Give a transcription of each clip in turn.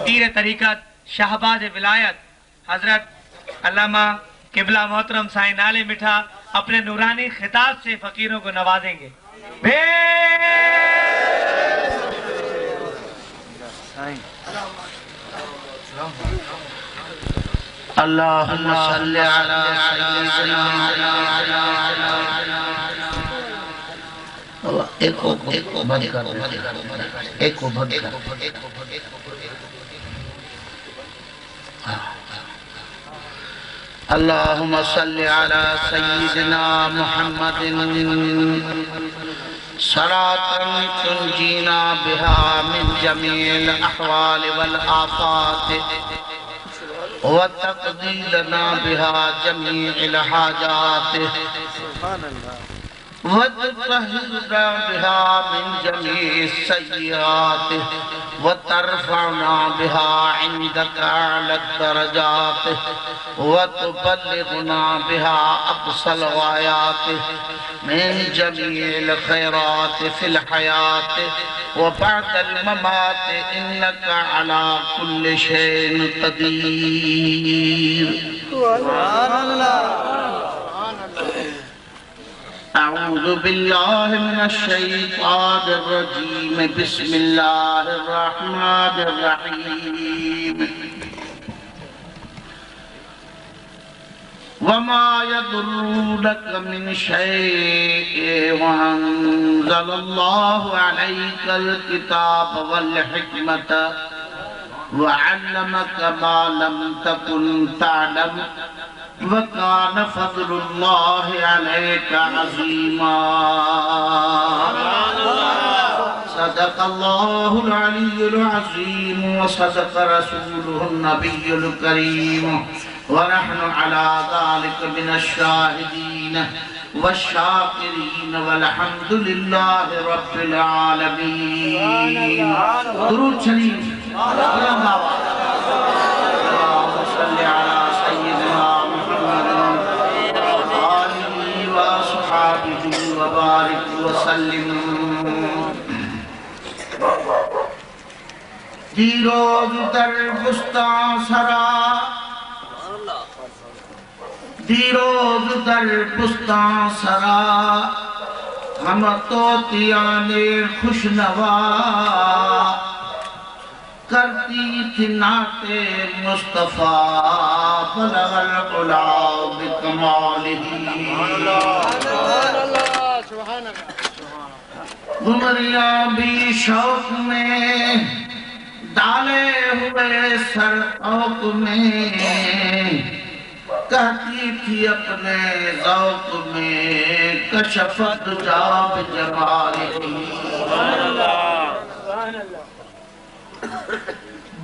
پیر طریقت شہباز ولایت حضرت علامہ قبلہ محترم سائیں نالے مٹھا اپنے نورانی خطاب سے فقیروں کو نوازیں گے. اللہم صلی علی سیدنا ایک کو بند کر ایک کو بند کر اللہم صلی علی سیدنا محمد صلاة تنجینا بها من جمیع الاحوال والآفات وتقضی لنا بها جمیع الحاجات وتطهرنا بها من جميع السيئات وترفعنا بها عندك أعلى الدرجات وتبلغنا بها أقصى الغايات من جميع الخيرات في الحياة وبعد الممات إنك على كل شيء قدير. سبحان الله. اعوذ باللہ من الشیطان الرجیم بسم اللہ الرحمن الرحیم وما يضرونك من شيء وأنزل الله عليك الكتاب والحكمة وعلمك ما لم تكن تعلم وَكَانَ فَضْلُ اللَّهِ عَلَيْكَ عَظِيمًا. صدق الله العلي العظيم وصدق رسوله النبي الكريم ونحن على ذلك من الشاهدين والشاكرين والحمد لله رب العالمين. درود شریف. اللهم صل على سيدنا وبارک وسلم. دیروز در بستان سرا دیروز در بستان سرا ہم طوطیان خوشنوا کرتی تھی نعت مصطفیٰ بلغ العلا بکمالہ. عمریاں بھی شوق میں ڈالے ہوئے سر اوق میں کہتی تھی اپنے ذوق میں کشفت جاب جمالہ.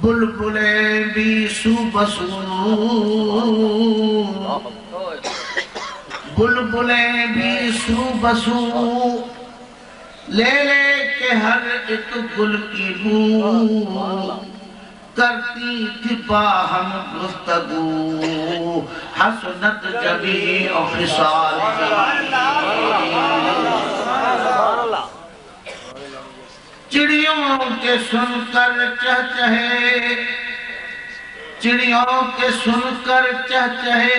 بلبلیں بھی سو بسو بلبلیں بھی سو بسو لے لے کے ہر ایک گل کی بو کرتی تھی باہم گفتگو حسنت جمیع خصال. چڑیوں کے سن کر چہچہے چڑیوں کے سن کر چہچہے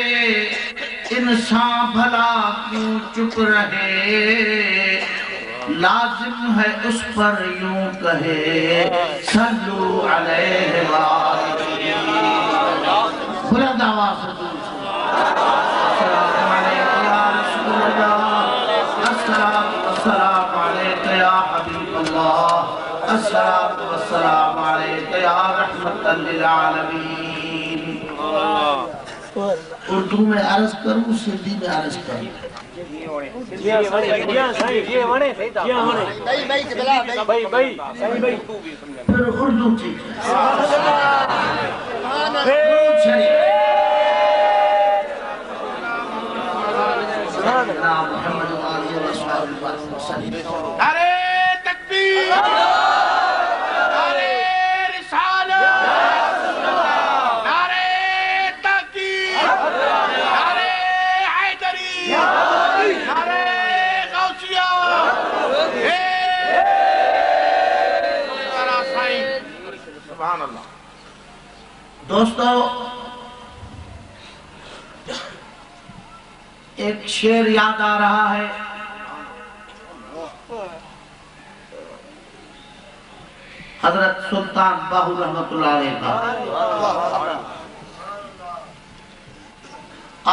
انسان بھلا کیوں چپ رہے لازم ہے اس پر یوں کہے صلو علیہ وآلہ. بلند آواز سے السلام علیکم یا رسول اللہ السلام علیکم یا حبیب اللہ السلام علیکم یا رحمت للعالمین. اردو میں عرض کروں سندھی میں عرض کروں. پھر اردو ٹھیک ہے. نعرہ تکبیر، نعرہ رسالت، نعرہ تحقیق، نعرہ حیدری، نعرہ غوثیہ. سبحان اللہ. دوستو ایک شعر یاد آ رہا ہے، حضرت سلطان باہو رحمت اللہ علیہ کا۔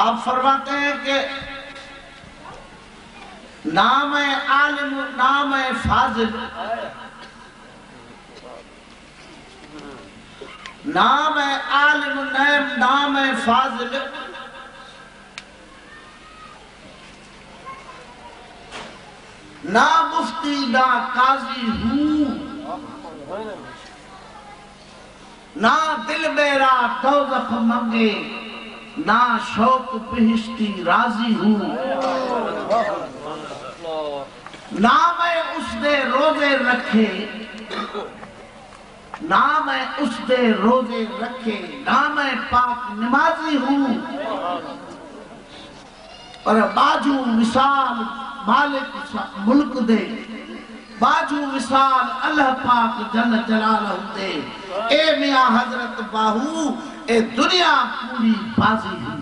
آپ فرماتے ہیں کہ نام عالم نام فاضل، نام عالم نام فاضل، نہ مفتی نہ قاضی ہوں، نہ دل میرا دوزخ منگے، نہ شوق بہشتی راضی ہوں، نہ میں اس نے روزے رکھے، نہ میں اس نے روزے رکھے، نہ میں پاک نمازی ہوں، اور باجو مثال مالک ملک دے، باجو مثال اللہ پاک جل جلالہ دے، اے میاں حضرت باہو اے دنیا پوری بازی ہے۔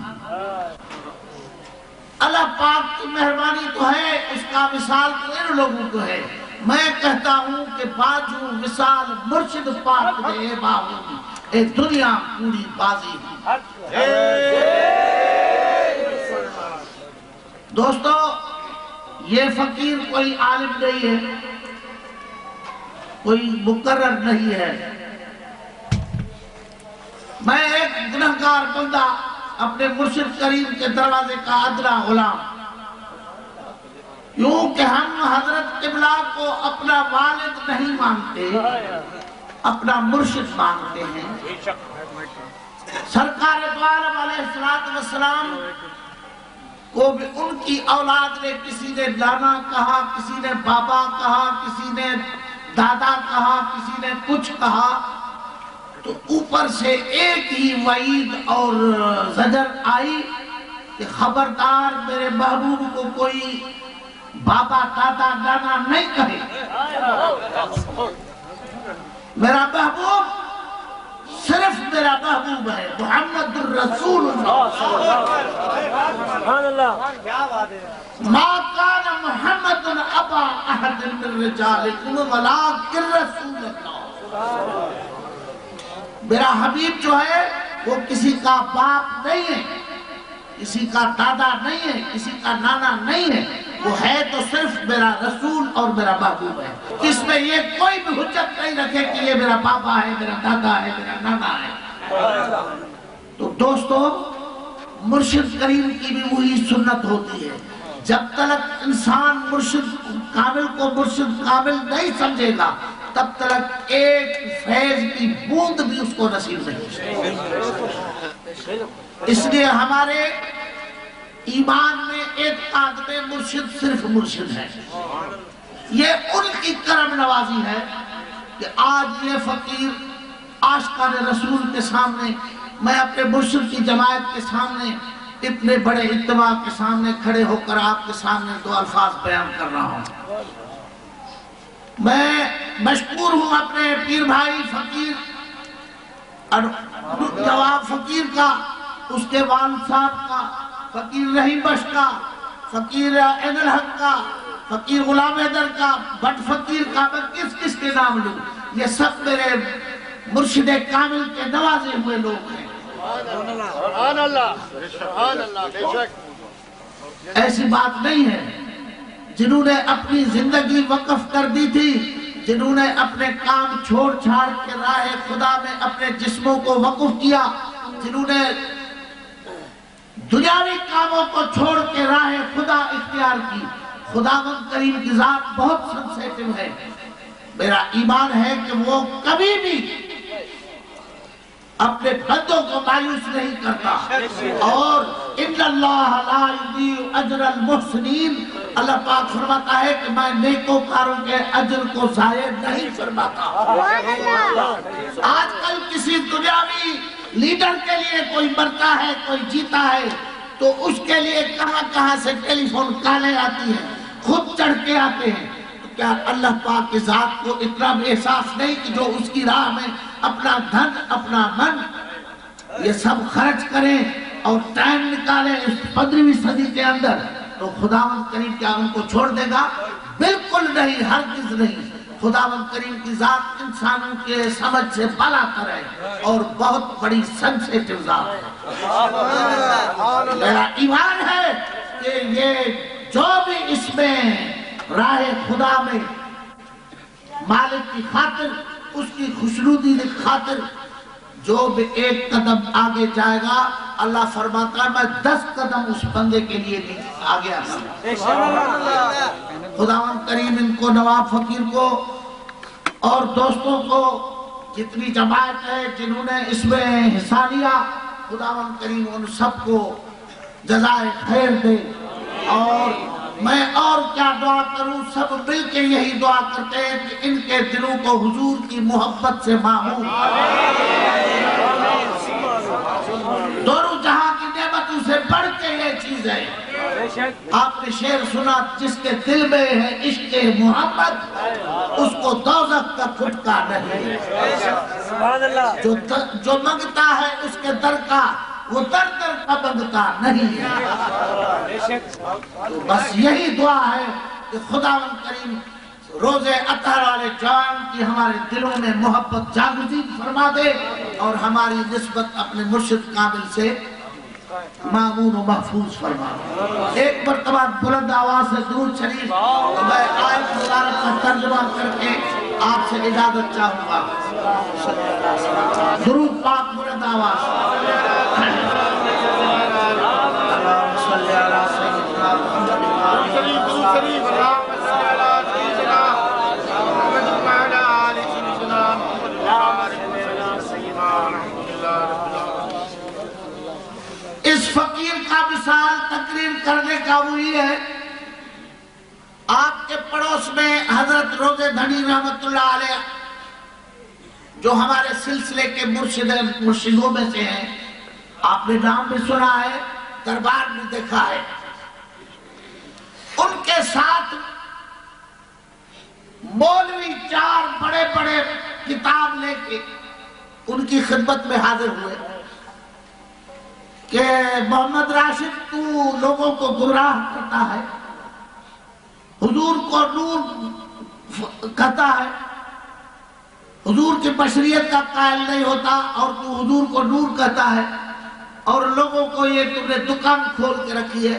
اللہ پاک کی مہربانی تو ہے، اس کا مثال تو ان لوگوں کو ہے۔ میں کہتا ہوں کہ باجو مثال مرشد پاک دے اے باہو اے دنیا پوری بازی ہے۔ دوستو یہ فقیر کوئی عالم نہیں ہے، کوئی مقرر نہیں ہے۔ میں ایک گنہگار بندہ اپنے مرشد کریم کے دروازے کا ادنا غلام، یوں کہ ہم حضرت قبلہ کو اپنا والد نہیں مانتے، اپنا مرشد مانتے ہیں۔ سرکار دو عالم علیہ السلام کو بھی ان کی اولاد نے کسی نے لانا کہا، کسی نے بابا کہا، کسی نے دادا کہا، کسی نے کچھ کہا، تو اوپر سے ایک ہی وعید اور زجر آئی کہ خبردار میرے محبوب کو کوئی بابا دادا نانا نہیں کہے۔ میرا محبوب صرف میرا محبوب ہے، محمد الرسول ما کان محمد ابا احد من رجالکم ولکن رسول اللہ۔ میرا حبیب جو ہے وہ کسی کا باپ نہیں ہے، کسی کا دادا نہیں ہے، کسی کا نانا نہیں ہے، وہ ہے تو صرف میرا رسول اور میرا محبوب ہے۔ اس میں یہ کوئی بھی حجت نہیں رکھے کہ یہ میرا بابا ہے، میرا دادا ہے، میرا نانا ہے۔ تو دوستو مرشد کریم کی بھی وہی سنت ہوتی ہے، جب تک انسان مرشد کامل کو مرشد کامل نہیں سمجھے گا تب تک ایک فیض کی بوند بھی اس کو نصیب نہیں۔ اس لیے ہمارے ایمان میں اعتقاد میں مرشد صرف مرشد ہے۔ یہ ان کی کرم نوازی ہے کہ آج یہ فقیر عاشقان رسول کے سامنے، میں اپنے مرشد کی جماعت کے سامنے، اتنے بڑے اجتماع کے سامنے کھڑے ہو کر آپ کے سامنے دو الفاظ بیان کر رہا ہوں۔ میں مشکور ہوں اپنے پیر بھائی فقیر اور جواب فقیر کا، اس کے والد صاحب کا، فقیر رحیم بخش کا، فقیر عین الحق کا، فقیر غلام حیدر کا، بٹ فقیر کا، میں کس کس کے نام لوں؟ یہ سب میرے مرشد کامل کے نوازے ہوئے لوگ ہیں۔ سبحان اللہ، سبحان اللہ، بے شک۔ ایسی بات نہیں ہے، جنہوں نے اپنی زندگی وقف کر دی تھی، جنہوں نے اپنے کام چھوڑ چھاڑ کے راہ خدا میں اپنے جسموں کو وقف کیا، جنہوں نے دنیاوی کاموں کو چھوڑ کے راہ خدا اختیار کی۔ خداوند کریم کی ذات بہت سنسیٹیو ہے۔ میرا ایمان ہے کہ وہ کبھی بھی اپنے بندوں کو مایوس نہیں کرتا، اور ان اللہ لا یضیع اجر المحسنین، اللہ پاک فرماتا ہے کہ میں نیکوکاروں کے اجر کو ضائع نہیں فرماتا۔ آج کل کسی دنیاوی لیڈر کے لیے کوئی مرتا ہے، کوئی جیتا ہے، تو اس کے لیے کہاں کہاں سے ٹیلی فون کالیں آتی ہیں، خود چڑھ کے آتے ہیں۔ کیا اللہ پاک کی ذات کو اتنا بھی احساس نہیں کہ جو اس کی راہ میں اپنا دھن، اپنا من، یہ سب خرچ کریں اور ٹائم نکالیں اس 15ویں صدی کے اندر، تو خداوند کریم کیا ان کو چھوڑ دے گا؟ بالکل نہیں، ہرگز نہیں۔ خداوند کریم کی ذات انسانوں کے سمجھ سے بالا تر ہے اور بہت بڑی سنسیٹیو ذات ہے۔ میرا ایمان ہے کہ یہ جو بھی اس میں راہ خدا میں مالک کی خاطر، اس کی خوشنودی کی خاطر جو بھی ایک قدم آگے جائے گا، اللہ فرماتا ہے میں 10 قدم اس بندے کے لیے آگے آگا۔ خداوند کریم ان کو، نواب فقیر کو اور دوستوں کو، جتنی جماعت ہے جنہوں نے اس میں حصہ لیا، خداوند کریم ان سب کو جزائے خیر دے۔ اور میں اور کیا دعا کروں، سب مل کے یہی دعا کرتے ہیں کہ ان کے دلوں کو حضور کی محبت سے معمور، دونوں جہاں کی نعمتوں سے بڑھ کے یہ چیز ہے۔ آپ نے شعر سنا، جس کے دل میں ہے عشق محمد اس کو دوزخ کا کھٹکا نہیں، جو منگتا ہے اس کے در کا وہ در در کا منگتا نہیں ہے۔ تو بس یہی دعا ہے کہ خداوند کریم روزے اطہر والے جان کی ہمارے دلوں میں محبت جاگزین فرما دے اور ہماری نسبت اپنے مرشد کامل سے معمون و محفوظ فرما دے۔ ایک مرتبہ بلند آواز سے درود شریف، میں آیت مبارک کا ترجمہ کر کے آپ سے اجازت چاہوں گا۔ درود پاک بلند آواز۔ اس فقیر کا مثال تقریر کرنے کا وہی ہے۔ آپ کے پڑوس میں حضرت روزے دھنی رحمت اللہ علیہ، جو ہمارے سلسلے کے مرشدوں میں سے ہیں، آپ نے نام بھی سنا ہے، دربار بھی دیکھا ہے۔ ان کے ساتھ مولوی 4 بڑے بڑے کتاب لے کے ان کی خدمت میں حاضر ہوئے کہ محمد راشد تو لوگوں کو گمراہ کرتا ہے، حضور کو نور کہتا ہے، حضور کی بشریت کا قائل نہیں ہوتا اور تو حضور کو نور کہتا ہے، اور لوگوں کو یہ تم نے دکان کھول کے رکھی ہے۔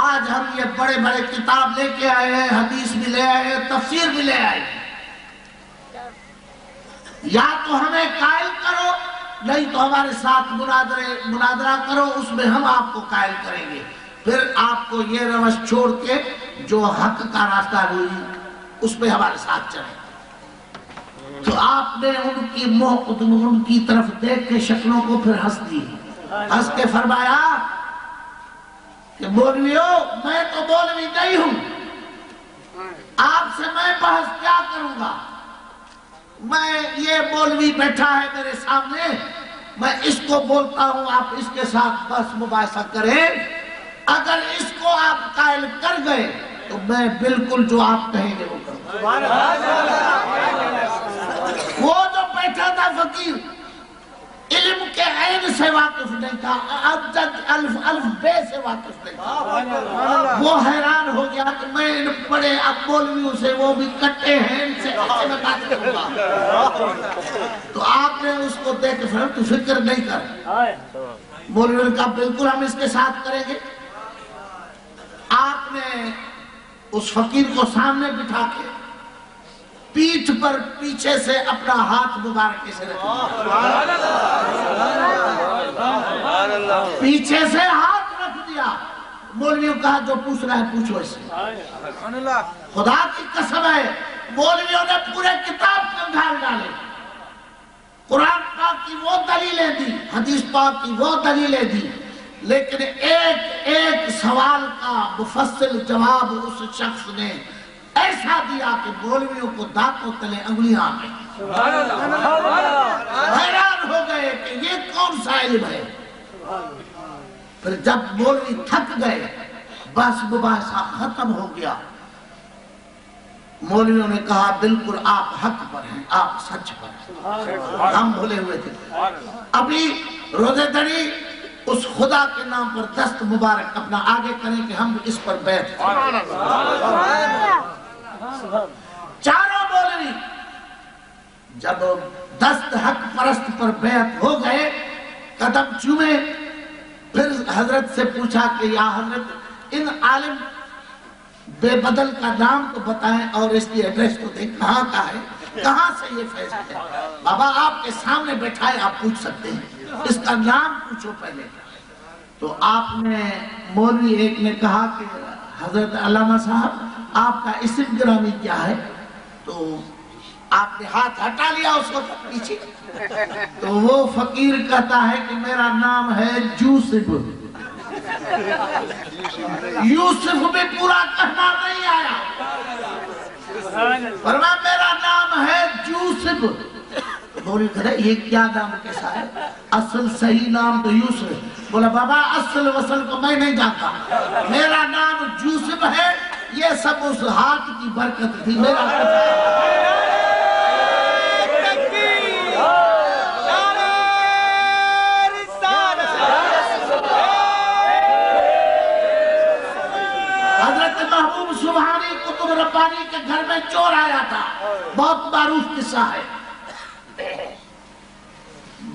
آج ہم یہ بڑے بڑے کتاب لے کے آئے ہیں، حدیث بھی لے آئے ہیں، تفسیر بھی لے آئے ہیں، یا تو ہمیں قائل کرو نہیں تو ہمارے ساتھ مناظرہ کرو، اس میں ہم آپ کو قائل کریں گے، پھر آپ کو یہ روش چھوڑ کے جو حق کا راستہ ہوئی اس میں ہمارے ساتھ چلیں۔ تو آپ نے ان کی طرف دیکھ کے شکلوں کو پھر ہنس دی، ہنس کے فرمایا کہ مولویو میں تو مولوی نہیں ہوں، آپ سے میں بحث کیا کروں گا؟ میں یہ مولوی بیٹھا ہے میرے سامنے، میں اس کو بولتا ہوں آپ اس کے ساتھ بس مباحثہ کریں، اگر اس کو آپ قائل کر گئے تو میں بالکل جو آپ کہیں گے وہ کروں گا۔ وہ جو بیٹھا تھا فقیر علم کے عین سے واقف نہیں تھا، ابجد الف بے سے واقف نہیں تھا، وہ حیران ہو گیا کہ میں ان بڑے مولویوں سے، وہ بھی کٹے ہیں، ان سے کیسے میں بات کروں گا؟ تو آپ نے اس کو دیکھ کے تو فکر نہیں کر، مولویوں نے کہا بالکل ہم اس کے ساتھ کریں گے۔ آپ نے اس فقیر کو سامنے بٹھا کے پیٹھ پر پیچھے سے اپنا ہاتھ مبارک سے رکھ دیا، پیچھے سے ہاتھ رکھ دیا۔ مولویوں کہا جو پوچھ رہا ہے پوچھو اس سے۔ خدا کی قسم ہے مولویوں نے پورے کتاب کو گھال ڈالے، قرآن پاک کی وہ دلیلیں دی، حدیث پاک کی وہ دلیلیں دی، لیکن ایک ایک سوال کا مفصل جواب اس شخص نے ایسا دیا کہ مولویوں کو دانتوں تلے انگلیاں آ گئی، حیران ہو گئے کہ یہ کون سا علم ہے۔ پھر جب مولوی تھک گئے، بس مباحثہ ختم ہو گیا، مولویوں نے کہا بالکل آپ حق پر ہیں، آپ سچ پر ہیں، ہم بھولے ہوئے تھے۔ ابھی روزے دڑی اس خدا کے نام پر دست مبارک اپنا آگے کریں کہ ہم اس پر بیعت کریں. چاروں مولوی جب دست حق پرست پر بیعت ہو گئے قدم چومے پھر حضرت سے پوچھا کہ یا حضرت ان عالم بے بدل کا نام تو بتائیں اور اس کی ایڈریس تو دیں کہاں کا ہے کہاں سے یہ فیض ہے. بابا آپ کے سامنے بیٹھائے آپ پوچھ سکتے ہیں اس کا نام پوچھو پہلے. تو آپ نے مولوی ایک نے کہا کہ حضرت علامہ صاحب آپ کا اسم گرامی کیا ہے؟ تو آپ نے ہاتھ ہٹا لیا اس وقت پیچھے. تو وہ فقیر کہتا ہے کہ میرا نام ہے یوسف. یوسف بھی پورا کہنا نہیں آیا. فرمایا میرا نام ہے یوسف. بولی کہتا یہ کیا نام کیسا ہے؟ اصل صحیح نام تو یوسف. بولا بابا اصل وصل کو میں نہیں جانتا میرا نام یوسف ہے. یہ سب اس ہاتھ کی برکت تھی. میرا حضرت محبوب سبحانی قطب ربانی کے گھر میں چور آیا تھا. بہت معروف قصہ ہے.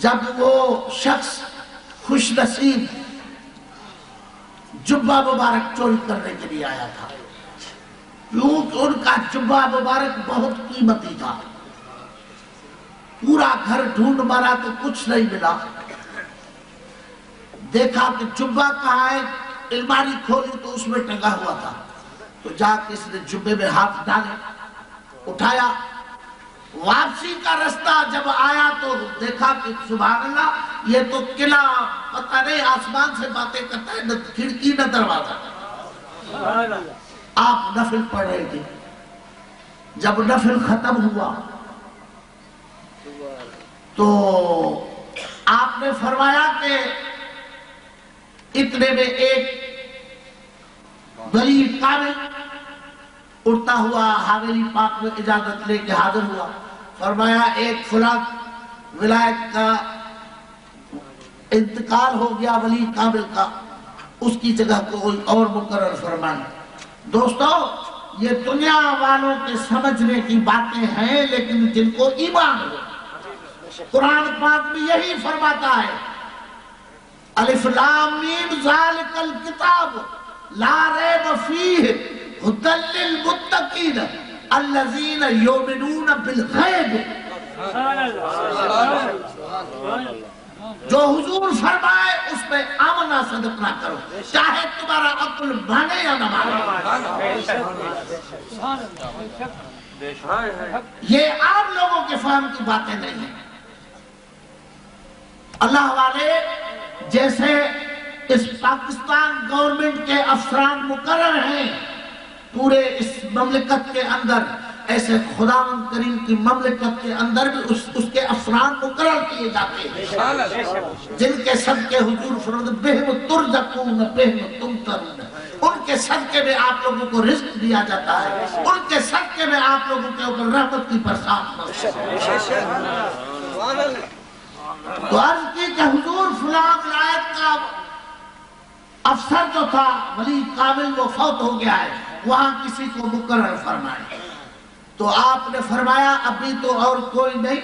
جب وہ شخص خوش نصیب جبہ مبارک چوری کرنے کے لیے آیا تھا کیونکہ ان کا جبہ مبارک بہت قیمتی تھا. پورا گھر ڈھونڈ مارا تو کچھ نہیں ملا. دیکھا کہ جبہ کہاں ہے الماری کھولی تو اس میں ٹنگا ہوا تھا. تو جا کے اس نے جبے میں ہاتھ ڈالے اٹھایا. واپسی کا رستہ جب آیا تو دیکھا کہ سبحان اللہ یہ تو قلعہ پتہ نہیں آسمان سے باتیں کرتا ہے نہ کھڑکی نہ دروازہ. آپ نفل پڑھ رہے تھے. جب نفل ختم ہوا تو آپ نے فرمایا کہ اتنے میں ایک ولی کامل اڑتا ہوا حویلی پاک میں اجازت لے کے حاضر ہوا. فرمایا ایک فلاں ولایت کا انتقال ہو گیا ولی کامل کا اس کی جگہ کوئی اور مقرر فرمائیں. دوستو یہ دنیا والوں کے سمجھنے کی باتیں ہیں لیکن جن کو ایمان ہو قرآن پاک میں یہی فرماتا ہے الف لام میم ذالک الکتاب لا ریب فیہ ہدی للمتقین الذین یؤمنون بالغیب. جو حضور فرمائے اس پہ آمنا صدق نہ کرو چاہے تمہارا عقل مانے یا نہ مانے. یہ عام لوگوں کے فہم کی باتیں نہیں ہیں. اللہ والے جیسے اس پاکستان گورنمنٹ کے افسران مقرر ہیں پورے اس مملکت کے اندر ایسے خداوند کریم کی مملکت کے اندر بھی اس کے افسران مقرر کیے جاتے ہیں جن کے صدقے حضور فرماتے بہم ترزقون بہم تمترون. ان کے صدقے میں آپ لوگوں کو رزق دیا جاتا ہے. ان کے صدقے میں آپ لوگوں کے اوپر رحمت کی برسات ہوتی ہے. تو عرض کی کہ حضور فلاں ولایت کا افسر جو تھا ولی کامل وہ فوت ہو گیا ہے وہاں کسی کو مقرر فرمائے. تو آپ نے فرمایا ابھی تو اور کوئی نہیں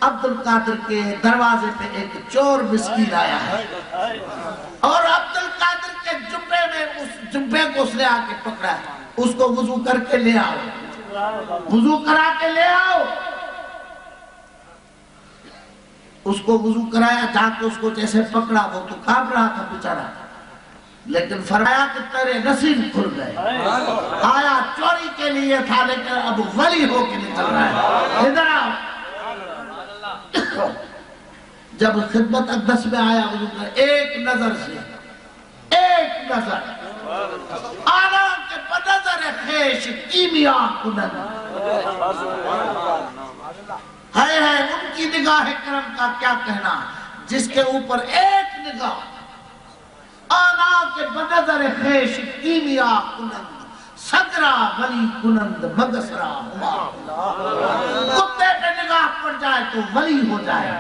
عبد القادر کے دروازے پہ ایک چور مسکین آیا ہے اور عبد القادر کے جبے میں اس جبے کو اس نے آ کے پکڑا ہے. اس کو وضو کر کے لے آؤ وضو کرا کے لے آؤ. اس کو وضو کرایا جا کے اس کو جیسے پکڑا وہ تو کانپ رہا تھا بیچارہ لیکن فرمایا کہ تیرے نصیب کھل گئے. آیا چوری کے لیے تھا لیکن اب ولی ہو کے نکل رہا ہے. ادھر آؤ. جب خدمت اقدس میں آیا ایک نظر سے ایک نظر آنا کے بنظر خیش کیمیا کنن ہے ان کی نگاہ کرم کا کیا کہنا جس کے اوپر ایک نگاہ آنا کے بنظر خیش کیمیا کنند صدرہ ولی کنند مگسرہ ہوا. کتے پہ نگاہ پڑ جائے تو ولی ہو جائے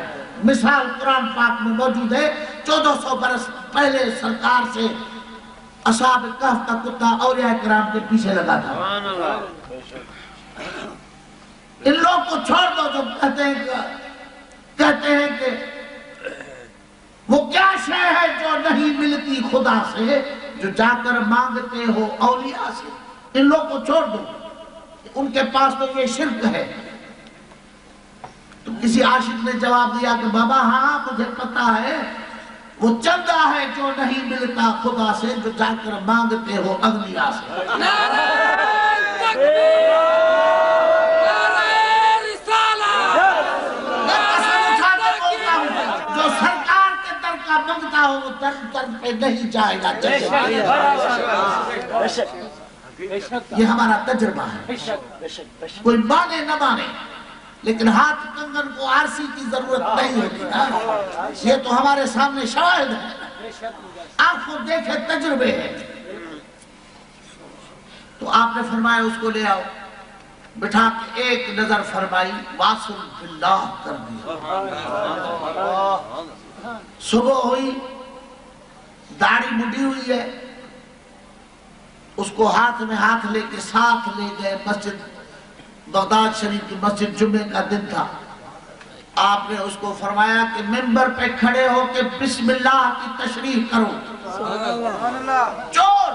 مثال قرآن پاک میں موجود ہے. 1400 برس پہلے سرکار سے اصحاب کہف کا کتا اولیاء کرام کے پیچھے لگا تھا. ان لوگ کو چھوڑ دو جو کہتے ہیں کہ وہ کیا شے ہے جو نہیں ملتی خدا سے جو جا کر مانگتے ہو اولیاء سے. ان لوگ کو چھوڑ دو, ان کے پاس تو یہ شرک ہے. تو کسی عاشق نے جواب دیا کہ بابا ہاں مجھے پتا ہے وہ چندہ ہے جو نہیں ملتا خدا سے جو جا کر مانگتے ہو اولیاء سے. جو سرکار کے در کا مانگتا ہو وہ در پہ نہیں جائے گا. یہ ہمارا تجربہ ہے. کوئی مانے نہ مانے لیکن ہاتھ کنگن کو آرسی کی ضرورت نہیں ہوتی نا. یہ تو ہمارے سامنے شاہد ہے, آنکھوں دیکھے تجربے ہیں. تو آپ نے فرمایا اس کو لے آؤ. بٹھا کے ایک نظر فرمائی, واصل باللہ کر دیا. صبح ہوئی, داڑھی مڈی ہوئی ہے, اس کو ہاتھ میں ہاتھ لے کے ساتھ لے گئے مسجد. بغداد شریف کی مسجد, جمعے کا دن تھا. آپ نے اس کو فرمایا کہ ممبر پہ کھڑے ہو کے بسم اللہ کی تشریح کرو. چور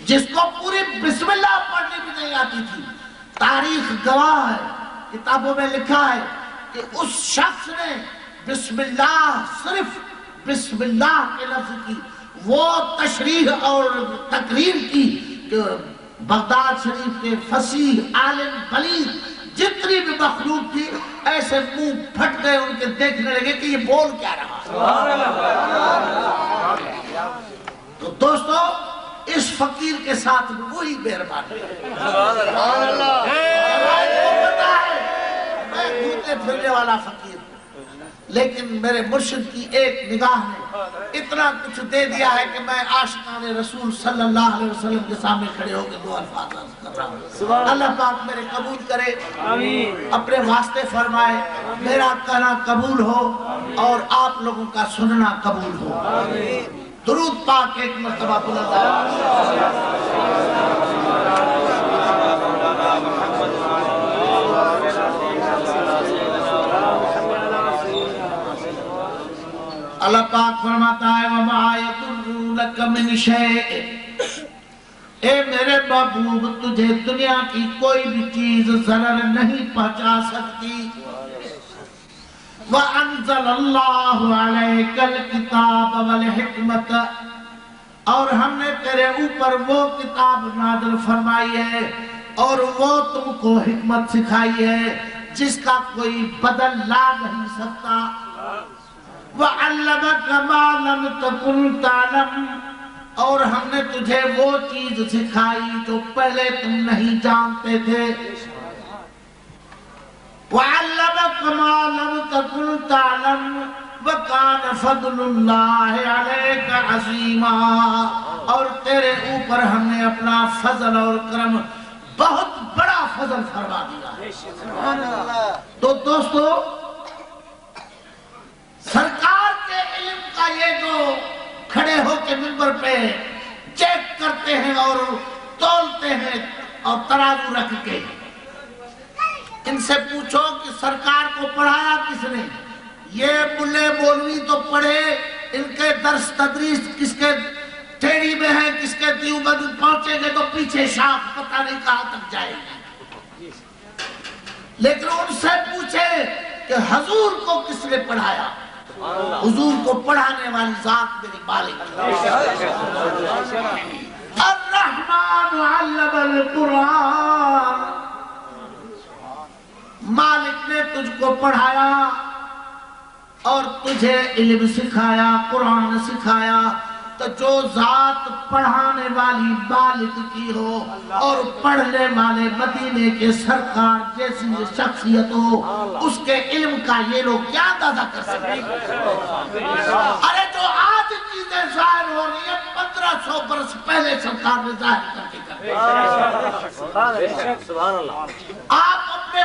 جس کو پوری بسم اللہ پڑھنے بھی نہیں آتی تھی, تاریخ گواہ ہے, کتابوں میں لکھا ہے کہ اس شخص نے بسم اللہ, صرف بسم اللہ کے لفظ کی وہ تشریح اور تقریر کی کہ بغداد شریف کے فصیح عالم بلیغ جتنی بھی مخلوق تھی ایسے منہ پھٹ گئے, ان کے دیکھنے لگے کہ یہ بول کیا رہا. تو دوستو اس فقیر کے ساتھ وہی مہربانی ہے. پتا ہے میں گھومتے پھرنے والا فقیر, لیکن میرے مرشد کی ایک نگاہ نے اتنا کچھ دے دیا ہے کہ میں عاشقان رسول صلی اللہ علیہ وسلم کے سامنے کھڑے ہو کے دو الفاظ عرض کر رہا ہوں. اللہ پاک میرے قبول کرے, اپنے واسطے فرمائے, میرا کہنا قبول ہو اور آپ لوگوں کا سننا قبول ہو. درود پاک ایک مرتبہ بلند اللہ پاک فرماتا ہے وَمَا يَضُرُّونَكَ مِنْ شَيْءٍ, اے میرے محبوب تجھے دنیا کی کوئی بھی چیز ضرر نہیں پہنچا سکتی. وَأَنزَلَ اللَّهُ عَلَيْكَ الْكِتَابَ وَالْحِكْمَةَ, اور ہم نے تیرے اوپر وہ کتاب نازل فرمائی ہے اور وہ تم کو حکمت سکھائی ہے جس کا کوئی بدل لا نہیں سکتا. وَعَلَّمَكَ مَا لَمْ تَكُنْ تَعْلَمْ, اور ہم نے تجھے وہ چیز سکھائی جو پہلے تم نہیں جانتے تھے. وَعَلَّمَكَ مَا لَمْ تَكُنْ تَعْلَمْ وَكَانَ فَضْلُ اللَّهِ عَلَيْكَ عَظِيمًا, اور تیرے اوپر ہم نے اپنا فضل اور کرم بہت بڑا فضل فرما دیا. تو دوستو سرکار کے علم کا یہ جو کھڑے ہو کے منبر پہ چیک کرتے ہیں اور تولتے ہیں اور ترازو رکھ کے, ان سے پوچھو کہ سرکار کو پڑھایا کس نے. یہ ملے مولوی تو پڑھے, ان کے درس تدریس کس کے ٹیڑی میں ہے, کس کے دیوبند پہنچیں گے تو پیچھے شاخ پتہ نہیں کہاں تک جائے گی. لیکن ان سے پوچھے کہ حضور کو کس نے پڑھایا. حضور کو پڑھانے والی ذات میری مالک الرحمن علم القرآن, مالک نے تجھ کو پڑھایا اور تجھے علم سکھایا, قرآن سکھایا. تو جو ذات پڑھانے والی مالک کی ہو اور پڑھنے والے مدینے کے سرکار جیسی شخصیت ہو, اس کے علم کا یہ لوگ کیا اندازہ کر سکتے ہیں. ارے جو آج چیزیں ظاہر ہو رہی ہیں 1500 برس پہلے سرکار نے ظاہر کر کے کر. آپ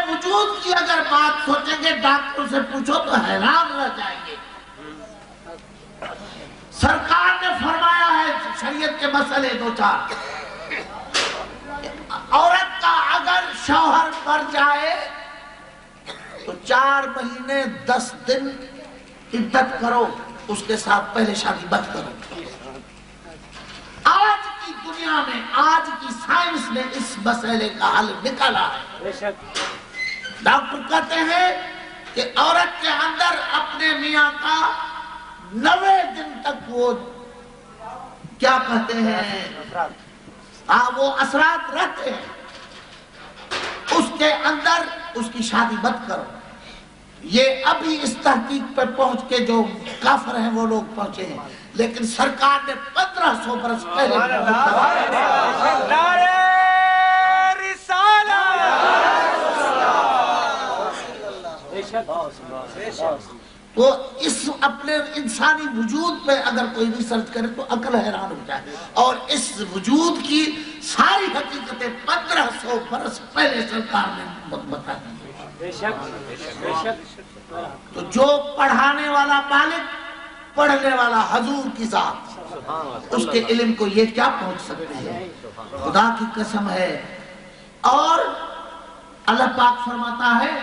وجود کی اگر بات سوچیں گے ڈاکٹر سے پوچھو تو حیران رہ جائیں گے. سرکار نے فرمایا ہے شریعت کے مسئلے 2-4. عورت کا اگر شوہر مر جائے تو 4 مہینے 10 دن عدت کرو, اس کے ساتھ پہلے شادی مت کرو. آج کی دنیا میں آج کی سائنس نے اس مسئلے کا حل نکالا ہے. ڈاکٹر کہتے ہیں کہ عورت کے اندر اپنے میاں کا 90 دن تک وہ کیا کہتے ہیں وہ اثرات رہتے ہیں. اس کے اندر اس کی شادی مت کرو. یہ ابھی اس تحقیق پہ پہنچ کے جو کافر ہیں وہ لوگ پہنچے ہیں, لیکن سرکار نے 1500 برس پہلے تو اس اپنے انسانی وجود پہ اگر کوئی ریسرچ کرے تو عقل حیران ہو جائے. اور اس وجود کی ساری حقیقتیں 1500 برس پہلے سرکار نے بتا دی. تو جو پڑھانے والا مالک پڑھنے والا حضور کی ذات, اس کے علم کو یہ کیا پہنچ سکتے ہیں؟ خدا کی قسم ہے. اور اللہ پاک فرماتا ہے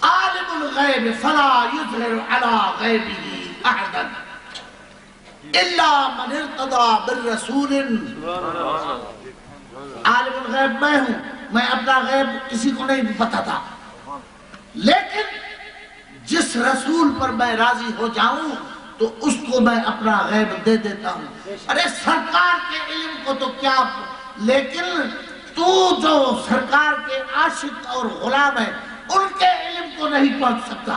عالم الغیب فلا یظہر علی غیبہ احدا الا من ارتضی بالرسول. عالم الغیب میں ہوں, میں اپنا غیب کسی کو نہیں بتاتا, لیکن جس رسول پر میں راضی ہو جاؤں تو اس کو میں اپنا غیب دے دیتا ہوں. ارے سرکار کے علم کو تو کیا, لیکن تو جو سرکار کے عاشق اور غلام ہے ان کے علم کو نہیں پہنچ سکتا.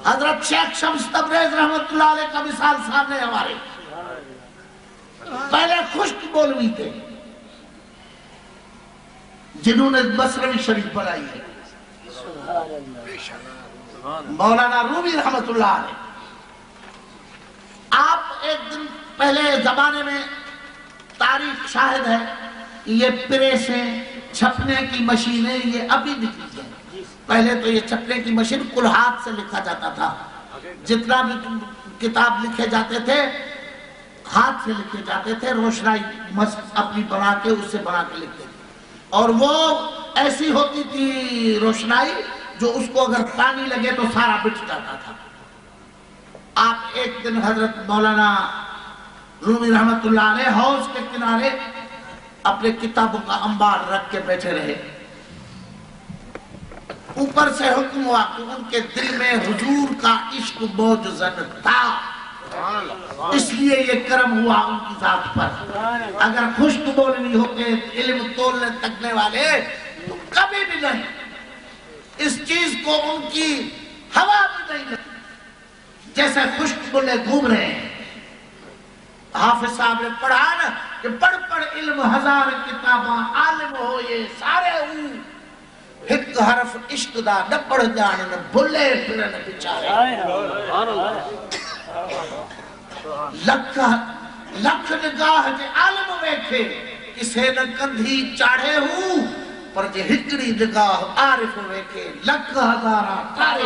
حضرت شیخ شمس تبریز رحمت اللہ علیہ کا مثال سامنے ہمارے. پہلے خشک مولوی تھے جنہوں نے مصنوی شریف بنائی ہے. مولانا رومی رحمت اللہ علیہ. آپ ایک دن پہلے زمانے میں تاریخ شاہد ہے کہ یہ پریسیں چھپنے کی مشینیں یہ ابھی نکلی ہیں. پہلے تو یہ چھپنے کی مشین کل ہاتھ سے لکھا جاتا تھا. جتنا بھی کتاب لکھے جاتے تھے ہاتھ سے لکھے جاتے تھے, روشنائی اپنی بنا کے اس سے بنا کے لکھتے تھے. اور وہ ایسی ہوتی تھی روشنائی جو اس کو اگر پانی لگے تو سارا بچ جاتا تھا. آپ ایک دن حضرت مولانا رومی رحمت اللہ علیہ حوض کے کنارے اپنے کتابوں کا انبار رکھ کے بیٹھے رہے. اوپر سے حکم ہوا کہ ان کے دل میں حضور کا عشق موجزن تھا, اس لیے یہ کرم ہوا ان کی ذات پر. اگر خشک مولوی ہوتے علم تولنے تکنے والے تو کبھی بھی نہیں اس چیز کو ان کی ہوا بھی نہیں لگتی. جیسے خشک مولے گھوم رہے ہیں. حافظ صاحب نے پڑھا نا کہ پڑھ پڑھ علم ہزار کتاباں عالم ہو یہ سارے ہوں, ایک حرف عشق دا نہ پڑھ جان نہ بھلے پھرن بچارے. لکھ نگاہ جے عالم ویکھے کسے نہ کندھی چاڑھے ہوں, پر جے ہکڑی نگاہ عارف ویکھے لکھ ہزارہ تارے.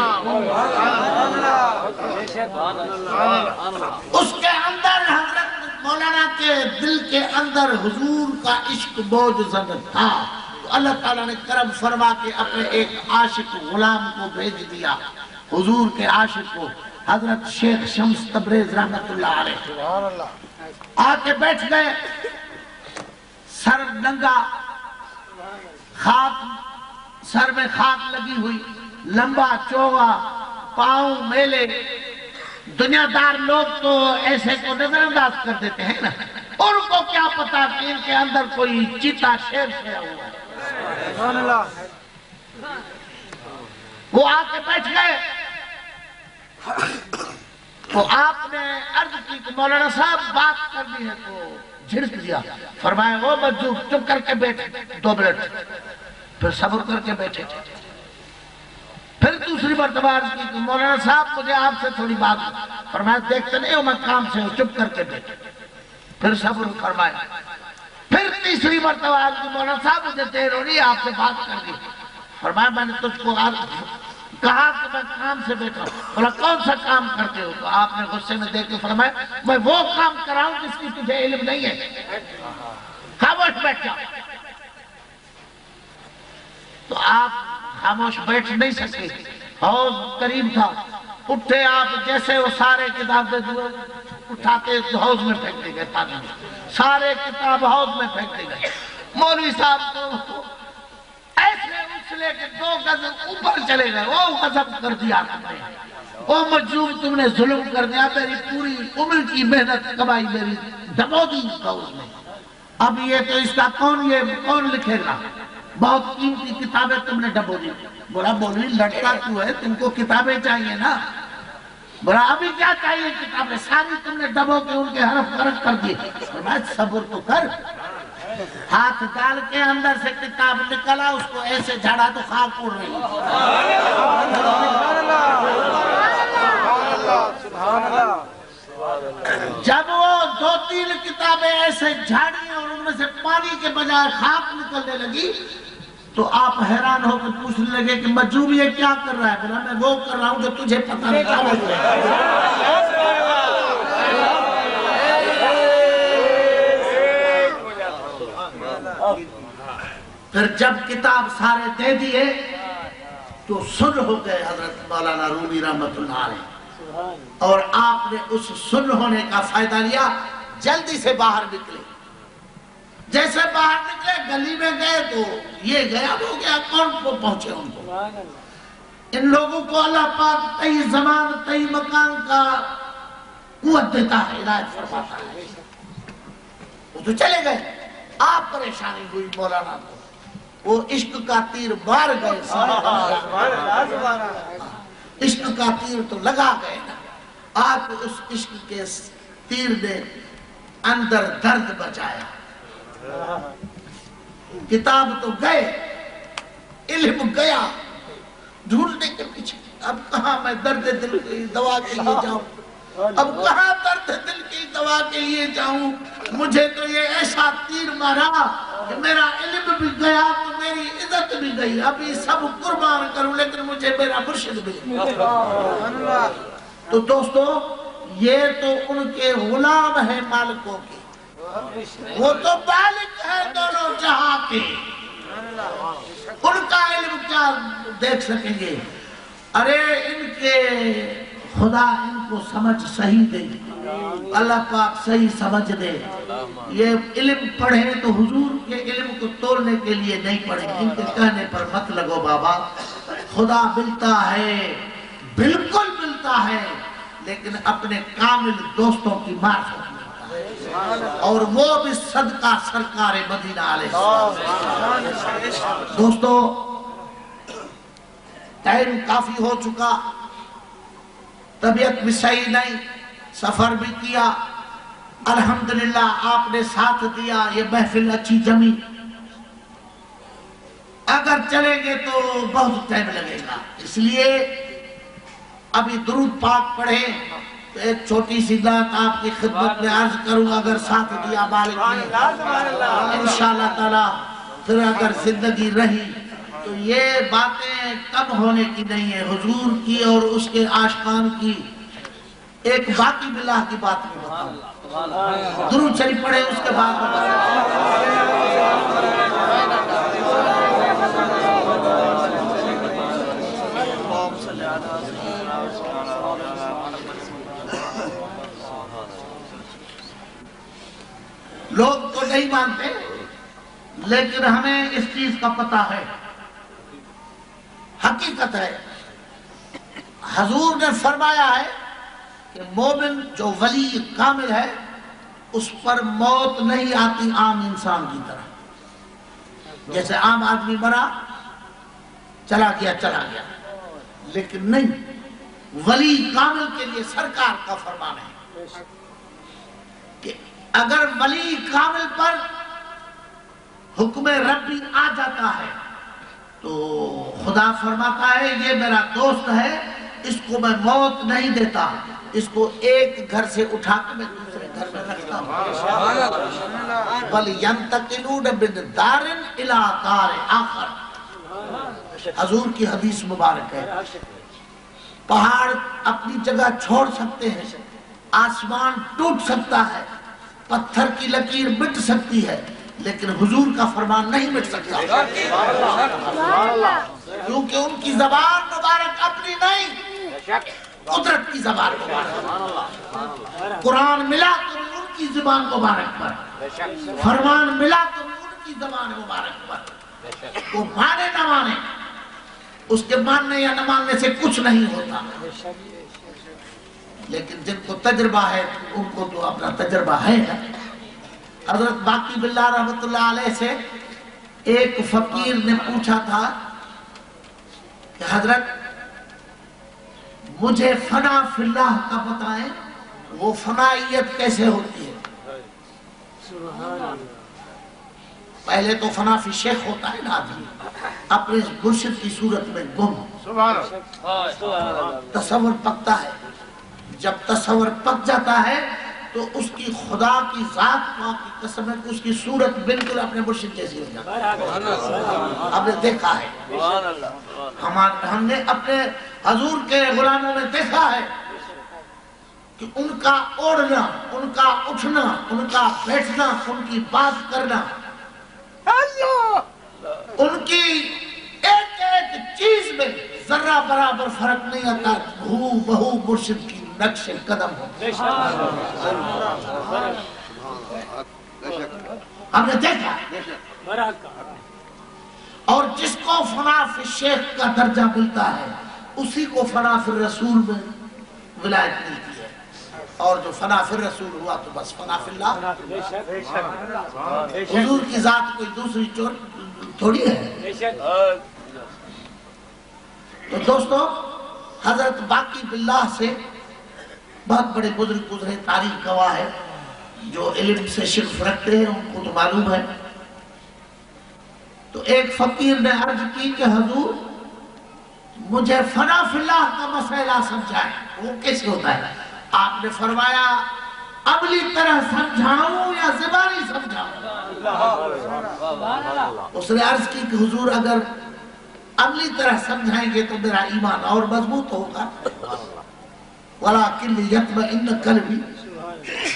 اس کے اندر حضرت مولانا کے دل کے اندر حضور کا عشق موجزن تھا. اللہ تعالیٰ نے کرم فرما کے اپنے ایک عاشق غلام کو بھیج دیا, حضور کے عاشق کو, حضرت شیخ شمس تبریز رحمت اللہ علیہ. آ کے بیٹھ گئے, سر ننگا, خاک سر میں خاک لگی ہوئی, لمبا چوغا, پاؤں میلے. دنیا دار لوگ تو ایسے کو نظر انداز کر دیتے ہیں نا, ان کو کیا پتا کہ ان کے اندر کوئی چیتا شیر سویا ہوا ہے. وہ آ کے بیٹھ گئے. تو آپ نے عرض کی کہ مولانا صاحب بات کرنی ہے تو جھڑک دیا. فرمایا وہ مجذوب چپ کر کے بیٹھے 2 منٹ, پھر صبر کر کے بیٹھے. پھر دوسری مرتبہ عرض کی کہ مولانا صاحب مجھے آپ سے تھوڑی بات. فرمایا دیکھتے نہیں ہو میں کام سے ہوں, چپ کر کے بیٹھے. پھر صبر فرمایا. پھر تیسری مرتبہ آج کی مولانا صاحب مجھے دیر ہو رہی ہے، آپ سے بات کر دی. فرمایا میں نے تجھ کو کہا کہ میں کام سے بیٹھا ہوں. بولا کون سا کام کرتے ہو؟ تو آپ نے غصے میں دیکھ کے فرمایا میں وہ کام کراؤں جس کی تجھے علم نہیں ہے. خاموش بیٹھ جاؤ. تو آپ خاموش بیٹھ نہیں سکتے. حوض قریب تھا. اٹھے آپ جیسے وہ سارے کتابیں اٹھاتے حوض میں پھینکتے گئے پانی میں. سارے کتاب حوض میں پھینکتے گئے. مولوی صاحب کو ایسے اچھلے کے 2 گز اوپر چلے گئے. وہ غضب کر دیا تم نے، او مجنون تم نے ظلم کر دیا. میری پوری عمر کی محنت کمائی میری دبو دی حوض میں. اب یہ تو اس کا کون لکھے گا؟ بہت قیمتی کتابیں تم نے ڈبو دی. بولا مولوی لڑکا کیوں ہے؟ تم کو کتابیں چاہیے نا. بولا ابھی کیا چاہیے کتابیں؟ ساری تم نے ڈبو کے ان کے حرف فرق کر دیے. فرمایا صبر تو کر. ہاتھ ڈال کے اندر سے کتاب نکلا، اس کو ایسے جھاڑا تو خاک اڑ رہی. جب وہ 2-3 کتابیں ایسے جھاڑی اور ان میں سے پانی کے بجائے خاک نکلنے لگی تو آپ حیران ہو کے پوچھنے لگے کہ مجنون یہ کیا کر رہا ہے؟ بولا میں وہ کر رہا ہوں جو تجھے پتہ نہیں چلا. پھر جب کتاب سارے دے دیے تو سن ہو گئے حضرت مولانا رومی رحمت اللہ علیہ. اور آپ نے اس سن ہونے کا فائدہ لیا. جلدی سے باہر نکلے. جیسے باہر نکلے گلی میں گئے تو یہ گیا ہو گیا. کون کو پہنچے ان کو؟ ان لوگوں کو اللہ پاک کئی زمان کئی مکان کا قوت دیتا ہے، ہدایت فرماتا ہے. وہ تو چلے گئے. آپ پریشانی ہوئی مولانا کو. وہ عشق کا تیر مار گئے. عشق کا تیر تو لگا گئے نا. آپ اس عشق کے تیر نے اندر درد بچایا. کتاب تو گئے، علم گیا ڈھونڈنے کے پیچھے. اب کہاں میں درد دل کی دوا کے لیے جاؤں؟ اب کہاں درد دل کی دوا کے لیے جاؤں؟ مجھے تو یہ ایسا تیر مارا کہ میرا علم بھی گیا تو میری عزت بھی گئی. ابھی سب قربان کروں لیکن مجھے میرا مرشد بھی. تو دوستو یہ تو ان کے غلام ہیں مالکوں کے. وہ تو بالک ہے دونوں جہاں کے. ان کا علم کیا دیکھ سکیں گے؟ ارے ان کے خدا ان کو سمجھ صحیح دے. اللہ پاک صحیح سمجھ دے. یہ علم پڑھے تو حضور کے علم کو تولنے کے لیے نہیں پڑھے. ان کے کہنے پر مت لگو بابا. خدا ملتا ہے، بالکل ملتا ہے، لیکن اپنے کامل دوستوں کی معرفت ملتا ہے. اور وہ بھی صدقہ سرکار مدینہ علیہ السلام. دوستو ٹائم کافی ہو چکا. طبیعت بھی صحیح نہیں. سفر بھی کیا. الحمدللہ آپ نے ساتھ دیا. یہ محفل اچھی جمی. اگر چلیں گے تو بہت ٹائم لگے گا. اس لیے ابھی درود پاک پڑھیں. تو ایک چھوٹی سی بات آپ کی خدمت میں عرض کروں. اگر ساتھ دیا مالک نے انشاءاللہ تعالی، پھر اگر زندگی رہی تو یہ باتیں کم ہونے کی نہیں ہے. حضور کی اور اس کے عاشقان کی ایک باقی باللہ کی بات میں بتاؤں. درود شریف پڑھے اس کے بعد لوگ تو نہیں مانتے لیکن ہمیں اس چیز کا پتہ ہے. حقیقت ہے. حضور نے فرمایا ہے کہ مومن جو ولی کامل ہے اس پر موت نہیں آتی عام انسان کی طرح. جیسے عام آدمی مرا چلا گیا لیکن نہیں. ولی کامل کے لیے سرکار کا فرمان ہے کہ اگر ولی کامل پر حکم ربی آ جاتا ہے تو خدا فرماتا ہے یہ میرا دوست ہے، اس کو میں موت نہیں دیتا، اس کو ایک گھر سے اٹھا کے میں دوسرے گھر میں رکھتا ہوں. بل ینتقلون من دار الی دار آخر. حضور کی حدیث مبارک ہے. پہاڑ اپنی جگہ چھوڑ سکتے ہیں، آسمان ٹوٹ سکتا ہے، پتھر کی لکیر مٹ سکتی ہے، لیکن حضور کا فرمان نہیں مٹ سکتا، کیونکہ ان کی زبان مبارک اپنی نہیں، قدرت کی زبان مبارک. قرآن ملا تو ان کی زبان مبارک پر، فرمان ملا تو ان کی زبان مبارک پر. وہ مانے نہ مانے، اس کے ماننے یا نہ ماننے سے کچھ نہیں ہوتا، لیکن جن کو تجربہ ہے ان کو تو اپنا تجربہ ہے. حضرت باقی باللہ رحمت اللہ علیہ سے ایک فقیر نے پوچھا تھا کہ حضرت مجھے فنا فی اللہ کا بتائیں، وہ فنائیت کیسے ہوتی ہے؟ پہلے تو فنا فی شیخ ہوتا ہے نا، آدمی اپنے مرشد کی صورت میں گم، تصور پکتا ہے. جب تصور پک جاتا ہے تو اس کی خدا کی ذات پاک کی قسم ہے کہ اس کی صورت بالکل اپنے مرشد جیسی ہو جاتی ہے. آپ نے دیکھا ہے، ہم نے اپنے حضور کے غلاموں میں دیکھا ہے کہ ان کا اوڑھنا، ان کا اٹھنا، ان کا بیٹھنا، ان کی بات کرنا، ان کی ایک ایک چیز میں ذرہ برابر فرق نہیں آتا. ہو بہو مرشد کی نقش قدم ہو. ہم نے دیکھا. اور جس کو فنا فی شیخ کا درجہ ملتا ہے اسی کو فنا فی رسول میں ولایت ملتی ہے. اور جو فنا فی رسول ہوا تو بس فنا فی اللہ. حضور کی ذات کوئی دوسری تھوڑی ہے. تو دوستو، حضرت باقی باللہ سے بہت بڑے بزرگ گزرے، تاریخ گواہ ہے. جو علم سے شرف رکھتے ہیں ان کو تو معلوم ہے. تو ایک فقیر نے عرض کی کہ حضور مجھے فنا فی اللہ کا مسئلہ سمجھائیں، وہ کیسے ہوتا ہے؟ آپ نے فرمایا عملی طرح سمجھاؤں یا زبانی سمجھاؤں؟ اس نے عرض کی کہ حضور اگر عملی طرح سمجھائیں گے تو میرا ایمان اور مضبوط ہوگا. وَلَكِنْ لِيَطْمَئِنَّ قَلْبِي.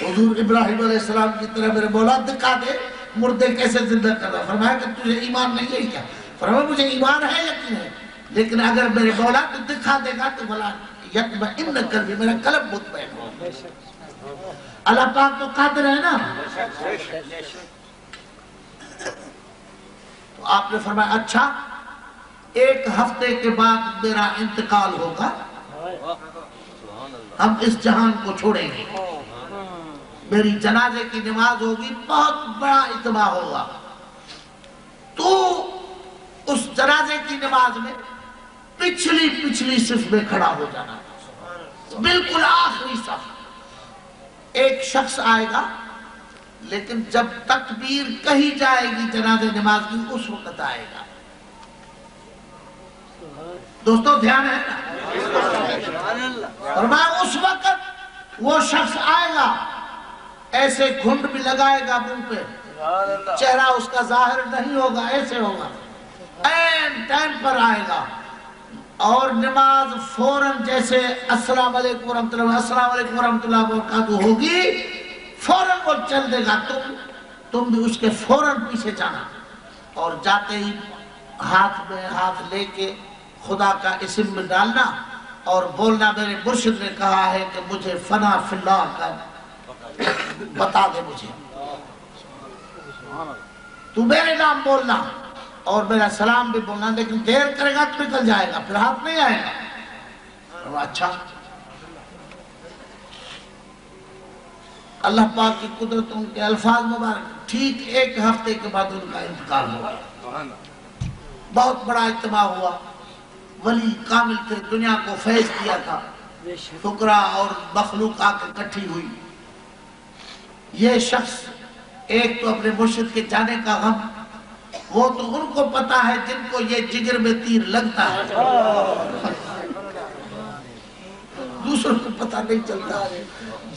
حضور ابراہیم علیہ السلام کی طرح میرے مولا دکھا دے مردے کیسے زندہ کرنا. فرمایا کہ تجھے ایمان نہیں ہے کیا؟ فرمایا مجھے ایمان ہے، یقین ہے، لیکن اگر میرے مولا تو دکھا دے گا تو وَلَكِنْ قَلْبِي، میرا قلب مطمئن ہو. اللہ پاک تو قادر ہے نا. تو آپ نے فرمایا اچھا 1 ہفتے کے بعد میرا انتقال ہوگا، ہم اس جہان کو چھوڑیں گے، میری جنازے کی نماز ہوگی، بہت بڑا اجتماع ہوگا. تو اس جنازے کی نماز میں پچھلی صف میں کھڑا ہو جانا، بالکل آخری صف. ایک شخص آئے گا لیکن جب تکبیر کہی جائے گی جنازے نماز کی اس وقت آئے گا. دوستو دھیان ہے اور میں اس وقت وہ شخص آئے گا، ایسے گھنڈ بھی لگائے گا منہ پہ، چہرہ اس کا ظاہر نہیں ہوگا، ایسے ہوگا، این ٹائم پر آئے گا. اور نماز فوراً جیسے السلام علیکم ورحمۃ اللہ السلام علیکم ورحمۃ اللہ وبرکاتہ ہوگی، فوراً وہ چل دے گا. تم بھی اس کے فوراً پیچھے جانا، اور جاتے ہی ہاتھ میں ہاتھ لے کے خدا کا اسم میں ڈالنا اور بولنا میرے مرشد نے کہا ہے کہ مجھے فنا فی اللہ کا بتا دے. مجھے تو میرے نام بولنا اور میرا سلام بھی بولنا، لیکن دیر کرے گا تو نکل جائے گا، پھر ہاتھ نہیں آئے گا. اچھا، اللہ پاک کی قدرت ان کے الفاظ مبارک. ٹھیک 1 ہفتے کے بعد ان کا انتقال ہوا. بہت بڑا اجتماع ہوا، ولی کامل تھے، دنیا کو فیض کیا تھا، فقراء اور مخلوق آ کے اکٹھی ہوئی. یہ شخص ایک تو اپنے مرشد کے جانے کا غم، وہ تو ان کو پتا ہے جن کو یہ جگر میں تیر لگتا ہے، دوسروں کو پتا نہیں چلتا.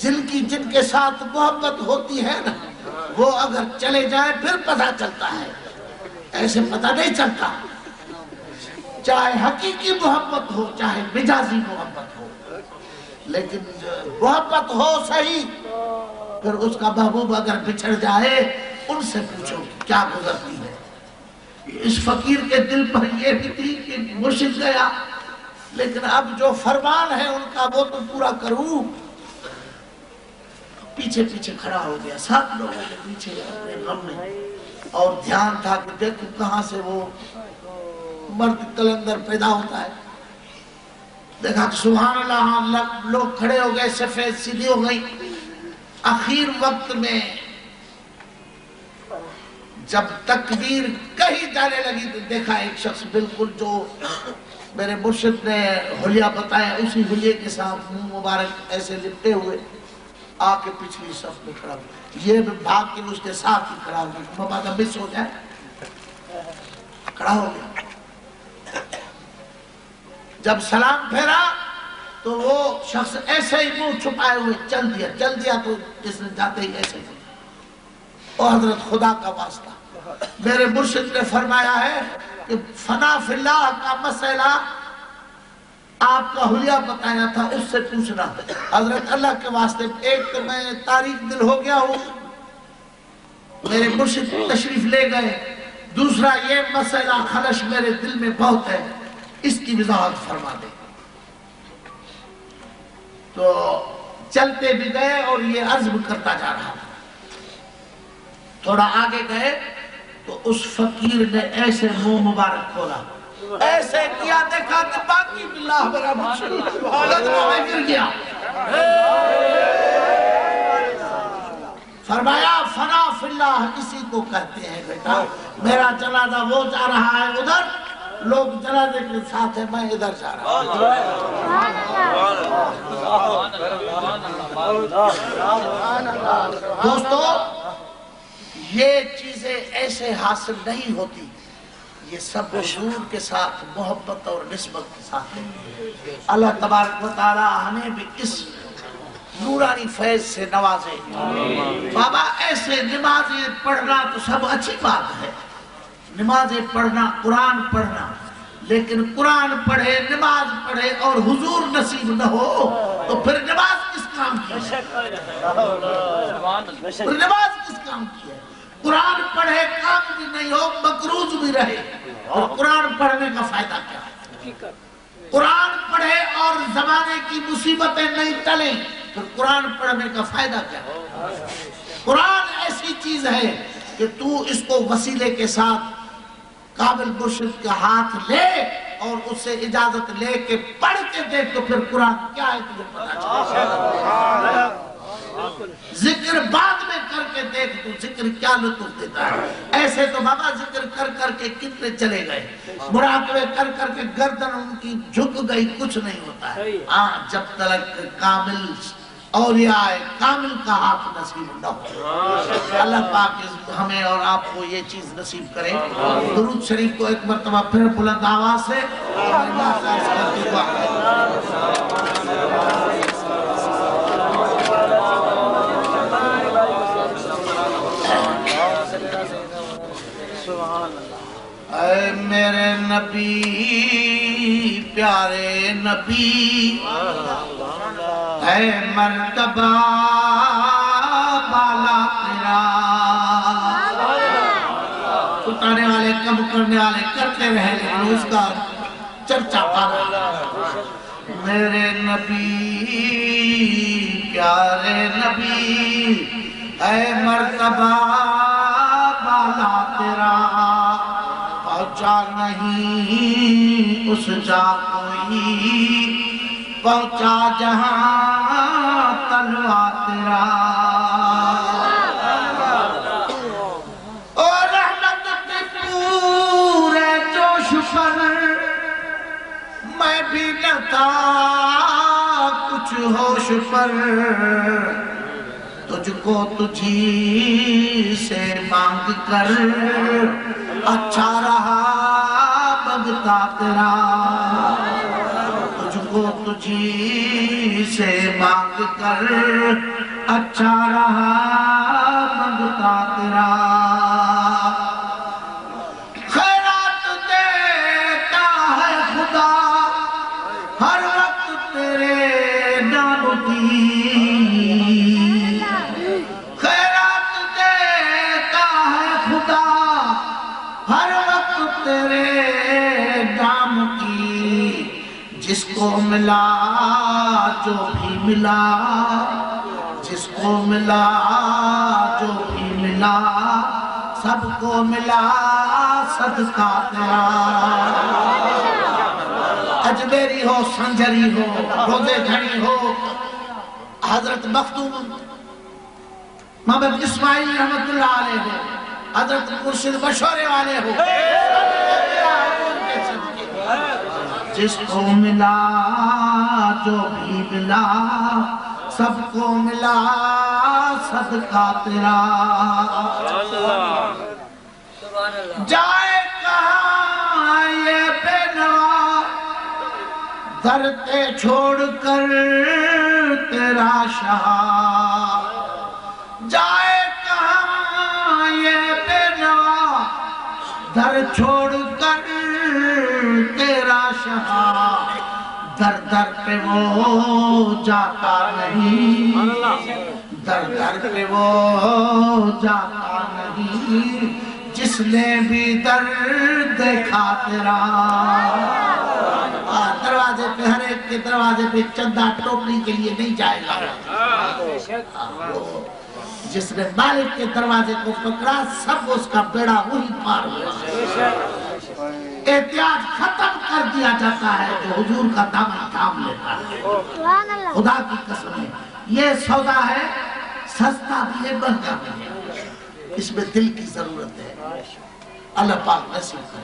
جن کے ساتھ محبت ہوتی ہے نا وہ اگر چلے جائے پھر پتہ چلتا ہے، ایسے پتہ نہیں چلتا. چاہے حقیقی محبت ہو چاہے مجازی محبت ہو، لیکن محبت ہو صحیح. پھر اس کا محبوب اگر بچھڑ جائے ان سے پوچھو کیا گزرتی ہے. اس فقیر کے دل پر یہ بھی تھی کہ مرشد گیا، لیکن اب جو فرمان ہے ان کا وہ تو پورا کروں. پیچھے پیچھے کھڑا ہو گیا، 7 لوگوں کے پیچھے اپنے غم میں، اور دھیان تھا کہ دیکھو کہاں سے وہ مرد کلندر پیدا ہوتا ہے. دیکھا کہ سبحان اللہ، لوگ کھڑے ہو گئے، سفید سیدھی ہو گئی. آخر وقت میں جب تکبیر کہیں جانے لگی تو دیکھا ایک شخص بالکل جو میرے مرشد نے حلیہ بتایا اسی حلیے کے ساتھ منہ مبارک ایسے لپٹے ہوئے آ کے پچھلی صف میں کھڑا ہوا. یہ بھی بھاگ کے اس کے ساتھ ہی کھڑا ہوا، مبادہ مس ہو جائے. کھڑا ہو گیا. جب سلام پھیرا تو وہ شخص ایسے ہی منہ چھپائے ہوئے چل دیا تو جس نے جاتے ہی ایسے ہی. اور حضرت خدا کا واسطہ، میرے مرشد نے فرمایا ہے کہ فنا فی اللہ کا مسئلہ آپ کا حلیہ بتایا تھا، اس سے پوچھنا. حضرت اللہ کے واسطے، ایک تو میں تاریخ دل ہو گیا ہوں، میرے مرشد تشریف لے گئے. دوسرا یہ مسئلہ خلش میرے دل میں بہت ہے، اس کی وضاحت فرما دے. تو چلتے بھی گئے اور یہ عزم کرتا جا رہا. تھوڑا آگے گئے تو اس فقیر نے ایسے منہ مبارک کھولا، ایسے کیا، دیکھا کہ باقی باللہ میرا مرشد لطمہ میں گر گیا. فرمایا فنا فی اللہ اسی کو کہتے ہیں بیٹا. میرا جنازہ وہ جا رہا ہے ادھر، لوگ جنازے کے ساتھ ہیں، میں ادھر جا رہا ہوں. دوستو، یہ چیزیں ایسے حاصل نہیں ہوتی، یہ سب حضور کے ساتھ محبت اور نسبت کے ساتھ. اللہ تبارک و تعالی ہمیں بھی اس نورانی فیض سے نوازے. بابا ایسے نمازیں پڑھنا تو سب اچھی بات ہے، نمازیں پڑھنا، قرآن پڑھنا، لیکن قرآن پڑھے، نماز پڑھے اور حضور نصیب نہ ہو تو پھر نماز کس کام کی ہے؟ پھر نماز کس کام کی ہے؟ قرآن پڑھے کام بھی نہیں ہو، مقروض بھی رہے، اور قرآن پڑھنے کا فائدہ کیا ہے؟ قرآن پڑھے اور زمانے کی مصیبتیں نہیں ٹلیں، پھر قرآن پڑھنے کا فائدہ کیا ہے؟ قرآن ایسی چیز ہے کہ تو اس کو وسیلے کے ساتھ قابل مرشد کا ہاتھ لے اور اس سے اجازت لے کے پڑھ کے دیکھ تو پھر قرآن کیا ہے تجھے پتا چلے. ذکر بعد میں کر کے دیکھ تو ذکر کیا لطف دیتا ہے. ایسے تو بابا ذکر کر کر کے کتنے چلے گئے، مراقبے کر کر کے گردن ان کی جھک گئی، کچھ نہیں ہوتا ہے. جب تک کامل اولیاء کامل کا ہاتھ نصیب نہ ہو. اللہ پاک ہمیں اور آپ کو یہ چیز نصیب کرے. درود شریف کو ایک مرتبہ پھر بلند آواز سے اے میرے نبی پیارے نبی، اے مرتبہ بالا تیرا. اتانے والے کم کرنے والے کرتے رہے لیکن اس کا چرچا پالا. میرے نبی پیارے نبی، اے مرتبہ بالا تیرا. پہنچا نہیں اس جا کوئی، پہنچا جہاں تلوا تیرا. اور رحمت کے پورے جوش پر میں بھی نہ تھا کچھ ہوش پر. تجھ کو تجھی سے مانگ کر اچھا رہا بگتا تیرا. تجھ کو تجھی سے مانگ کر اچھا رہا رابطہ تیرا خیرات دیتا ہے خدا ہر وقت تیرے نام کی خیرات دیتا ہے خدا ہر وقت تیرے نام کی جس کو ملا جو بھی ملا جس کو ملا جو بھی ملا سب کو ملا صدقہ تیرا اجمیری ہو سنجری ہو روزے گھڑی ہو حضرت مختوم محمد اسماعیل رحمت اللہ علیہ ہو حضرت مرشد مشورے والے ہو جس کو ملا جو بھی ملا سب کو ملا صدقہ تیرا جائے کہاں یہ بے نوا دھرتے چھوڑ کر تیرا شاہ جائے کہاں یہ بے نوا در چھوڑ کر تیرا شاہ در در پہ وہ جاتا نہیں در در پہ وہ جاتا نہیں جس نے بھی در دیکھا تیرا دروازے پہ ہر ایک کے دروازے پہ چندہ ٹوکری کے لیے نہیں جائے گا جس نے مالک کے دروازے کو پکڑا سب اس کا بیڑا وہی پار ہوا احتیاط ختم کر دیا جاتا ہے جو حضور کا دامن تھام لیتا ہے خدا کی قسم ہے یہ سودا ہے سستا بھی ہے مہنگا بھی ہے اس میں دل کی ضرورت ہے اللہ پاک نصیب کرے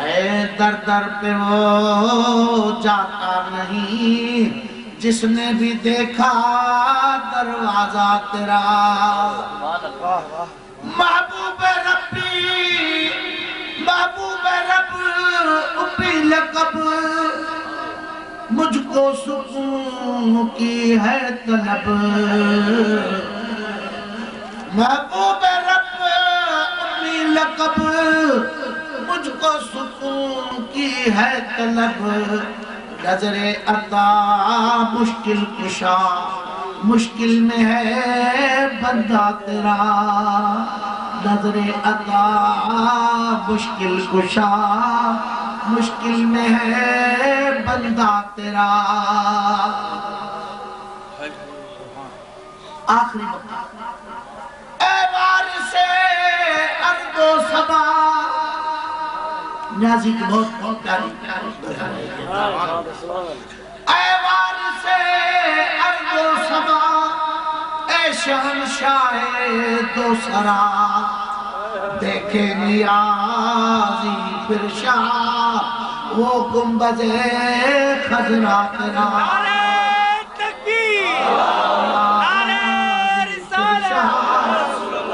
اے در در پہ وہ جاتا نہیں جس نے بھی دیکھا دروازہ تیرا محبوب ربی محبوب رب اپی لقب مجھ کو سکون کی ہے طلب محبوب رب اپی لقب مجھ کو سکون کی ہے طلب نظر عطا مشکل کشا مشکل میں ہے بندہ تیرا نظر عطا مشکل کشا مشکل میں ہے بندہ تیرا آخری وقت اے وارث ارض و سما نیازی کی بہت پیاری اے وارث ارض و سما اے شہنشاہ دو سرا دیکھے نیازی پھر شاہ وہ گنبد خضرا تیرا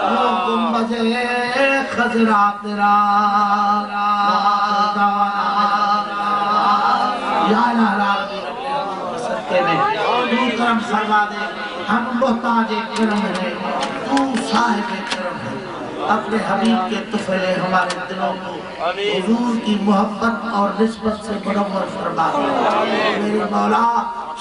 وہ گنبد خضرا تیرا یا اللہ صدقے میں تو کرم فرما دے ہم محتاج کرم ہے تو صاحب کرم ہے اپنے حبیب کے طفلے ہمارے دلوں کو حضور کی محبت اور نسبت سے منور فرما دے میرے مولا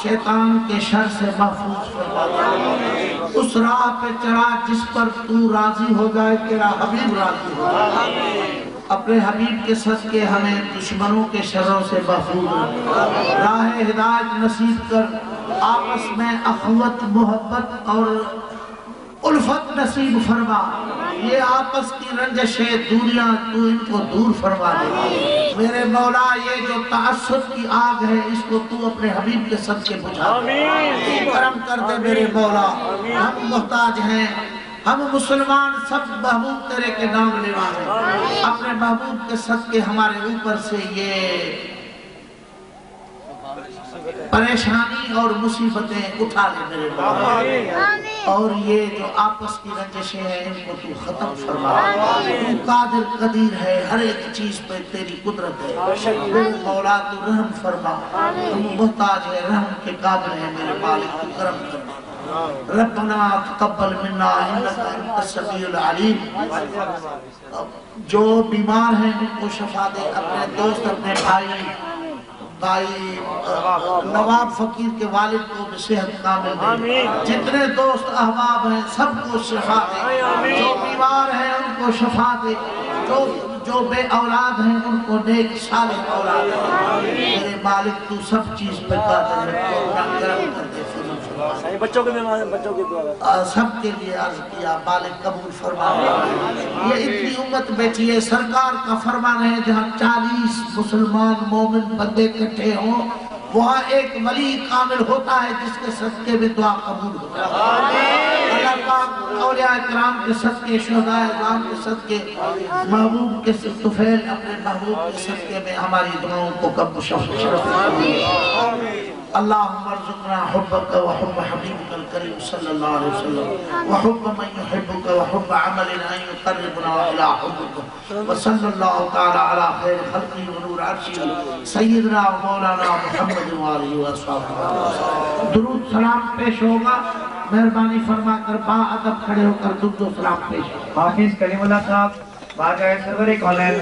شیطان کے شر سے محفوظ فرما دے اس راہ پہ چڑھا جس پر تو راضی ہو جائے تیرا حبیب راضی ہو جائے اپنے حبیب کے صدقے ہمیں دشمنوں کے شروں سے محفوظ راہ ہدایت نصیب کر آپس میں اخوت محبت اور الفت نصیب فرما یہ آپس کی رنجشیں دوریاں تو ان کو دور فرما دے میرے مولا یہ جو تعصب کی آگ ہے اس کو تو اپنے حبیب کے صدقے بجھا دے کرم کر دے میرے مولا ہم محتاج ہیں ہم مسلمان سب محبوب تیرے کے نام لیوا ہیں اپنے محبوب کے صدقے ہمارے اوپر سے یہ پریشانی اور مصیبتیں اٹھا لے میرے مولا اور یہ جو آپس کی رنجشیں ہیں ان کو تو ختم فرما تو قادر قدیر ہے ہر ایک چیز پہ تیری قدرت ہے میرے مولا تو رحم فرما ہم محتاج ہے رحم کے قابل ہے میرے مالک تو کرم فرما ربنا تقبل منا انك انت السمیع العلیم. جو بیمار ہیں ان کو شفا دے. اپنے دوست اپنے بھائی نواب فقیر کے والد کو بھی صحت کامل دے. جتنے دوست احباب ہیں سب کو شفا دے. جو بیمار ہیں ان کو شفا دے. جو بے اولاد ہیں ان کو نیک صالح اولاد دے. میرے مالک تو سب چیز پہ قادر ہے. کرم کر دے. بچوں کے دعا سب کے لیے عرض کیا مالک قبول فرما. یہ اتنی امت بیٹھی ہے. سرکار کا فرمان ہے جہاں 40 مسلمان مومن بندے اکٹھے ہوں وہاں ایک ولی کامل ہوتا ہے جس کے صدقے میں دعا قبول ہوتا ہے. اللہ پاک اولیاء کرام کے صدقے شہداء اعظام کے صدقے محبوب کے طفیل اپنے محبوب کے صدقے میں ہماری دعاؤں کو قبول شرف. اللهم ارزقنا حبك وحب حبيبك الكريم صلى الله عليه وسلم وحب من يحبك وحب عمل أن يقربنا إلى حبك وصلى الله تعالى على خير خلقه ونور عرشه سيدنا ومولانا محمد وآله وصحبه. درود سلام پیش ہوگا. مہربانی فرما کر با ادب کھڑے ہو کر درود و سلام پیش. حافظ کلیم اللہ صاحب باجائے سرور کونین